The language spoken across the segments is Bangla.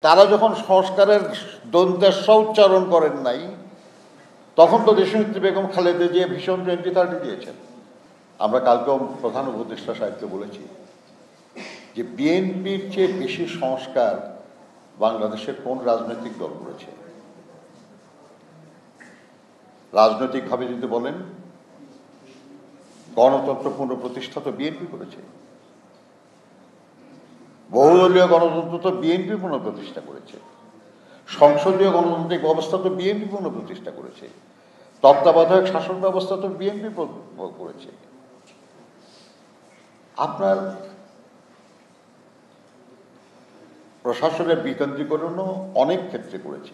তারা যখন সংস্কারের দন্তেশ্ব উচ্চারণ করেন নাই, তখন তো দেশনেত্রী বেগম খালেদা জিয়া ভীষণ 2030 দিয়েছেন। আমরা কালকেও প্রধান উপদেষ্টা সাহেবকে বলেছি যে বিএনপির চেয়ে বেশি সংস্কার বাংলাদেশের কোন রাজনৈতিক দল করেছে? রাজনৈতিকভাবে যদি বলেন, গণতন্ত্র পুনঃপ্রতিষ্ঠা তো বিএনপি করেছে, বহুদলীয় গণতন্ত্র তো বিএনপি পুনঃপ্রতিষ্ঠা করেছে, সংসদীয় গণতান্ত্রিক ব্যবস্থা তো বিএনপি পুনঃপ্রতিষ্ঠা করেছে, তত্ত্বাবধায়ক শাসন ব্যবস্থা তো বিএনপি করেছে। আপনার প্রশাসনের বিকেন্দ্রীকরণও অনেক ক্ষেত্রে করেছে।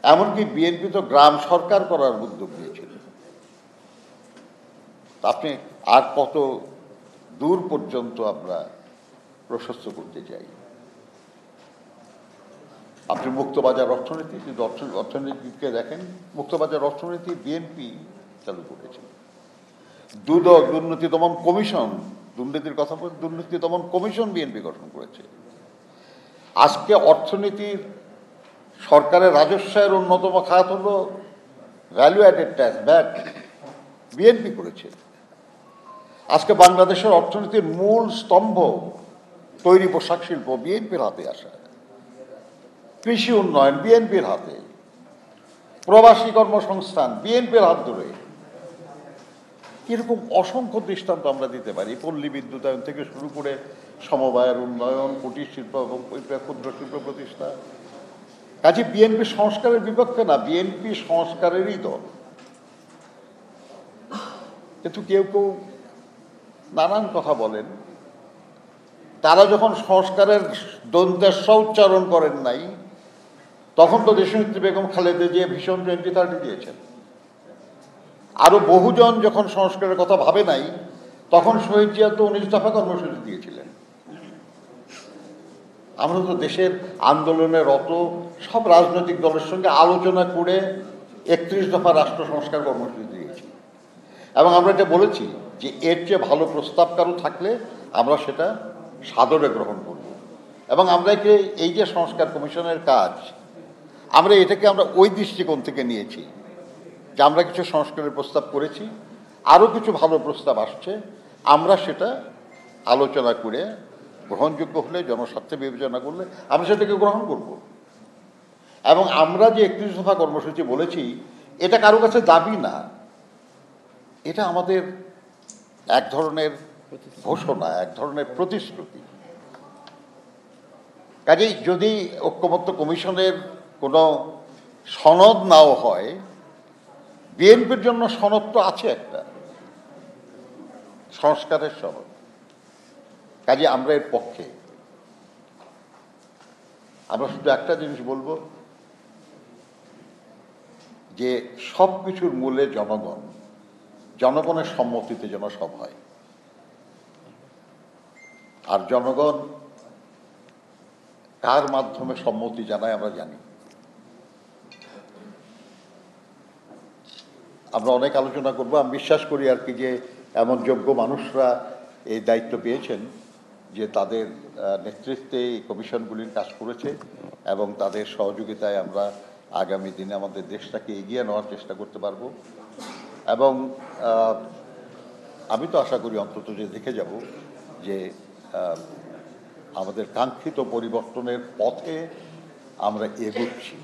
এমনকি বিএনপি তো গ্রাম সরকার করার উদ্যোগ নিয়েছিল। আপনি আর কত দূর পর্যন্ত আমরা প্রশস্ত করতে চাই? আপনি মুক্তবাজার অর্থনীতি, যদি অর্থনীতিকে দেখেন, মুক্তবাজার অর্থনীতি বিএনপি চালু করেছে। দুর্নীতি দমন কমিশন, দুর্নীতির কথা বলে দুর্নীতি দমন কমিশন বিএনপি গঠন করেছে। আজকে অর্থনীতির সরকারের রাজস্বের অন্যতম খাত হল value added tax, VAT, BNP করেছে। আজকে বাংলাদেশের অর্থনীতির মূল স্তম্ভ তৈরি পোশাক শিল্প বিএনপির হাতে আসা, কৃষি উন্নয়ন বিএনপির হাতে, প্রবাসী কর্মসংস্থান বিএনপির হাত ধরে। এরকম অসংখ্য দৃষ্টান্ত আমরা দিতে পারি, পল্লী বিদ্যুতায়ন থেকে শুরু করে সমবায়ের উন্নয়ন, কুটির শিল্প এবং ক্ষুদ্র শিল্প প্রতিষ্ঠা। কাজে বিএনপি সংস্কারের বিপক্ষে না, বিএনপি সংস্কারেরই দল। কিন্তু কেউ কেউ নানান কথা বলেন। তারা যখন সংস্কারের দন্তেশ্ব উচ্চারণ করেন নাই, তখন তো দেশনেত্রী বেগম খালেদা জিয়া ভীষণ 2030 দিয়েছেন। আরো বহুজন যখন সংস্কারের কথা ভাবে নাই, তখন শহীদ জিয়া তো 19 দফা কর্মসূচি দিয়েছিলেন। আমরা তো দেশের আন্দোলনে রত সব রাজনৈতিক দলের সঙ্গে আলোচনা করে 31 দফা রাষ্ট্র সংস্কার কর্মসূচি দিয়েছি, এবং আমরা এটা বলেছি যে এর চেয়ে ভালো প্রস্তাব কারো থাকলে আমরা সেটা সাদরে গ্রহণ করব। এবং আমরা এই যে সংস্কার কমিশনের কাজ, এটাকে আমরা ওই দৃষ্টিকোণ থেকে নিয়েছি যে আমরা কিছু সংস্কারের প্রস্তাব করেছি, আরও কিছু ভালো প্রস্তাব আসছে, আমরা সেটা আলোচনা করে গ্রহণযোগ্য হলে, জনস্বার্থে বিবেচনা করলে আমরা সেটাকে গ্রহণ করব। এবং আমরা যে 31 দফা কর্মসূচি বলেছি, এটা কারো কাছে দাবি না, এটা আমাদের এক ধরনের ঘোষণা, এক ধরনের প্রতিশ্রুতি। কাজেই যদি ঐক্যমত্য কমিশনের কোনো সনদ নাও হয়, বিএনপির জন্য সনদ তো আছে, একটা সংস্কারের সনদ। কাজে আমরা এর পক্ষে। আমরা শুধু একটা জিনিস বলবো যে সব কিছুর মূলে জনগণ, জনগণের সম্মতিতে যেন সব হয়। আর জনগণ কার মাধ্যমে সম্মতি জানায় আমরা জানি। আমরা অনেক আলোচনা করব। আমি বিশ্বাস করি আর কি যে এমন যোগ্য মানুষরা এই দায়িত্ব পেয়েছেন যে তাদের নেতৃত্বে এই কমিশনগুলির কাজ করেছে, এবং তাদের সহযোগিতায় আমরা আগামী দিনে আমাদের দেশটাকে এগিয়ে নেওয়ার চেষ্টা করতে পারব। এবং আমি তো আশা করি অন্তত যে দেখে যাব যে আমাদের কাঙ্ক্ষিত পরিবর্তনের পথে আমরা এগোচ্ছি।